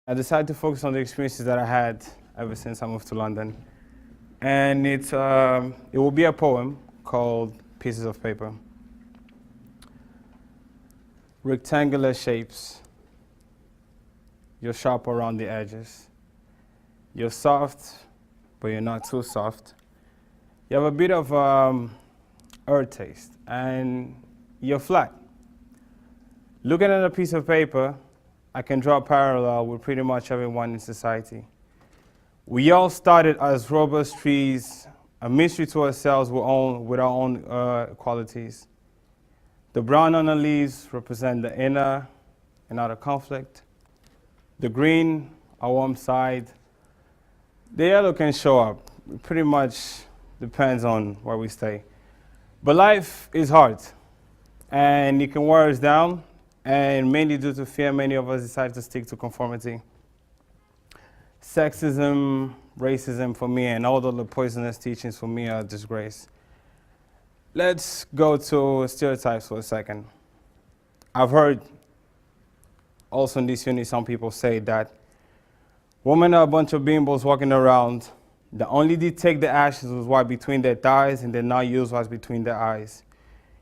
I decided to focus on the experiences that I had ever since I moved to London. And it will be a poem called Pieces of Paper. Rectangular shapes. You're sharp around the edges. You're soft, but you're not too soft. You have a bit of earth taste, and you're flat. Looking at a piece of paper, I can draw a parallel with pretty much everyone in society. We all started as robust trees, a mystery to ourselves with our own qualities. The brown on the leaves represent the inner and outer conflict. The green, our warm side. The yellow can show up. It pretty much depends on where we stay. But life is hard, and it can wear us down, and mainly due to fear, many of us decide to stick to conformity. Sexism, racism for me, and all the poisonous teachings for me are a disgrace. Let's go to stereotypes for a second. I've heard also in this unit some people say that women are a bunch of bimbos walking around. The only they take the ashes was what between their thighs, and they not use what's between their eyes.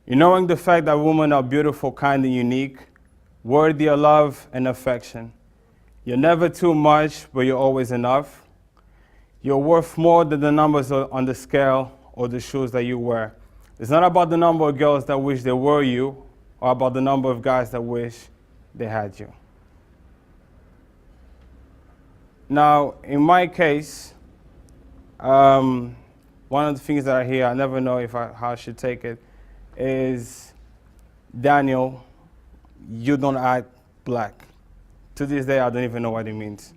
You knowing the fact that women are beautiful, kind, and unique, worthy of love and affection. You're never too much, but you're always enough. You're worth more than the numbers on the scale or the shoes that you wear. It's not about the number of girls that wish they were you, or about the number of guys that wish they had you. Now, in my case, one of the things that I hear, I never know how I should take it, is, Daniel, you don't act black. To this day, I don't even know what it means.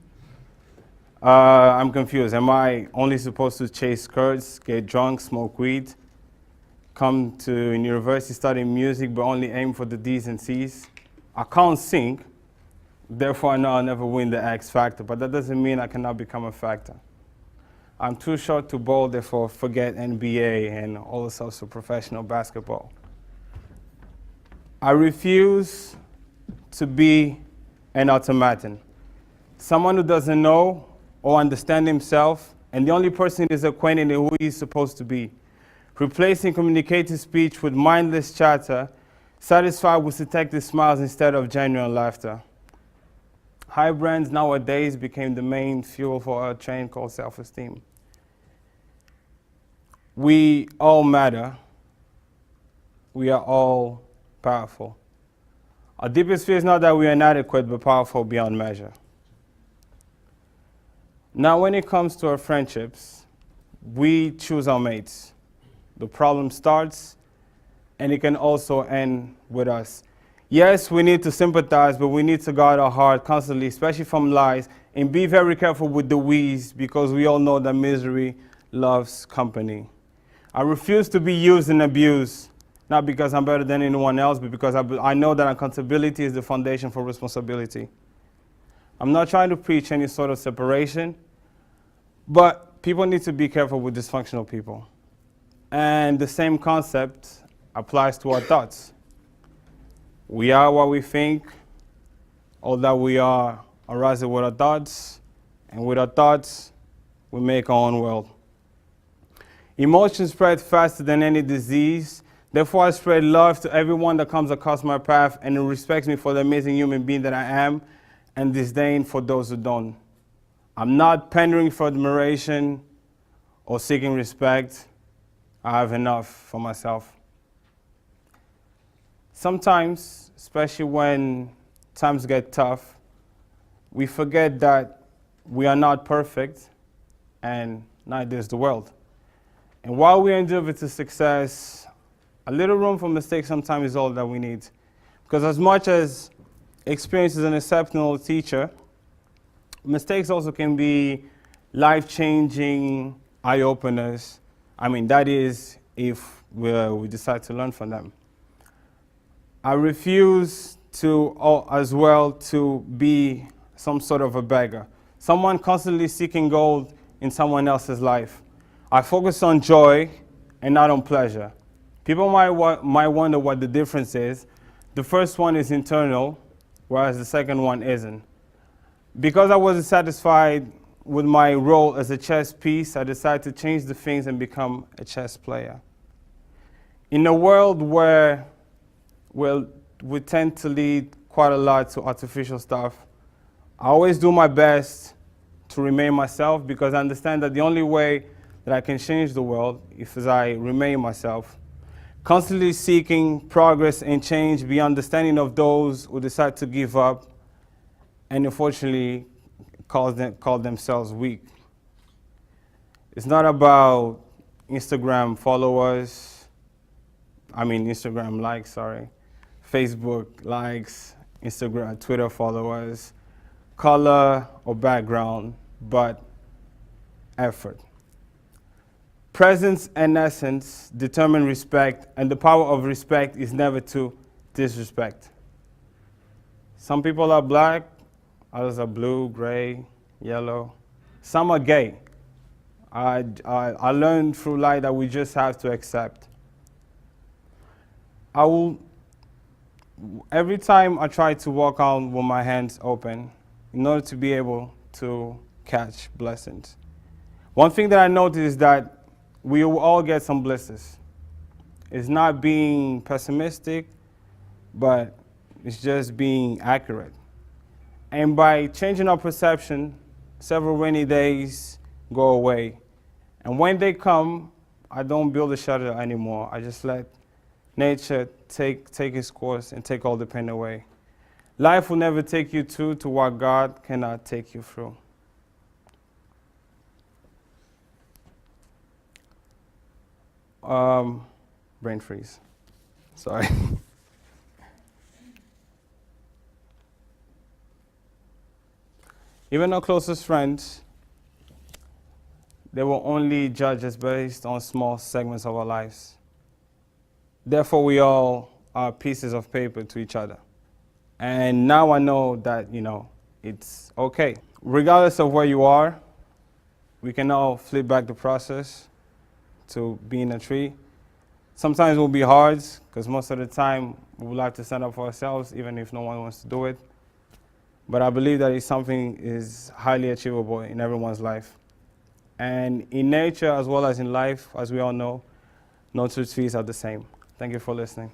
I'm confused. Am I only supposed to chase skirts, get drunk, smoke weed, come to university, study music, but only aim for the D's and C's? I can't sing, therefore I know I'll never win the X Factor, but that doesn't mean I cannot become a factor. I'm too short to bowl, therefore forget NBA and all the sorts of professional basketball. I refuse to be an automaton, someone who doesn't know or understand himself, and the only person is acquainted with who he's supposed to be, replacing communicative speech with mindless chatter, satisfied with seductive smiles instead of genuine laughter. High brands nowadays became the main fuel for a train called self-esteem. We all matter. We are all powerful. Our deepest fear is not that we are inadequate, but powerful beyond measure. Now, when it comes to our friendships, we choose our mates. The problem starts, and it can also end with us. Yes, we need to sympathize, but we need to guard our heart constantly, especially from lies, and be very careful with the we's, because we all know that misery loves company. I refuse to be used and abused, not because I'm better than anyone else, but because I know that accountability is the foundation for responsibility. I'm not trying to preach any sort of separation, but people need to be careful with dysfunctional people. And the same concept applies to our thoughts. We are what we think, all that we are arises with our thoughts, and with our thoughts, we make our own world. Emotions spread faster than any disease. Therefore, I spread love to everyone that comes across my path and who respects me for the amazing human being that I am, and disdain for those who don't. I'm not pandering for admiration or seeking respect. I have enough for myself. Sometimes, especially when times get tough, we forget that we are not perfect, and neither is the world. And while we endeavor to success, a little room for mistakes sometimes is all that we need. Because as much as experience is an exceptional teacher, mistakes also can be life-changing eye-openers. I mean, that is if we decide to learn from them. I refuse as well to be some sort of a beggar, someone constantly seeking gold in someone else's life. I focus on joy and not on pleasure. People might wonder what the difference is. The first one is internal, whereas the second one isn't. Because I wasn't satisfied with my role as a chess piece, I decided to change the things and become a chess player. In a world where we tend to lead quite a lot to artificial stuff, I always do my best to remain myself, because I understand that the only way that I can change the world is as I remain myself. Constantly seeking progress and change beyond understanding of those who decide to give up and unfortunately call themselves weak. It's not about Instagram likes, Facebook likes, Instagram, Twitter followers, color or background, but effort. Presence and essence determine respect, and the power of respect is never to disrespect. Some people are black, others are blue, gray, yellow. Some are gay. I learned through life that we just have to accept. Every time I try to walk out with my hands open in order to be able to catch blessings. One thing that I noticed is that we will all get some blessings. It's not being pessimistic, but it's just being accurate. And by changing our perception, several rainy days go away. And when they come, I don't build a shelter anymore. I just let nature take its course and take all the pain away. Life will never take you to what God cannot take you through. Brain freeze. Sorry. Even our closest friends, they will only judge us based on small segments of our lives. Therefore, we all are pieces of paper to each other. And now I know that, it's okay. Regardless of where you are, we can all flip back the process to being a tree. Sometimes it will be hard, because most of the time we would like to stand up for ourselves, even if no one wants to do it. But I believe that it's something is highly achievable in everyone's life. And in nature, as well as in life, as we all know, no two trees are the same. Thank you for listening.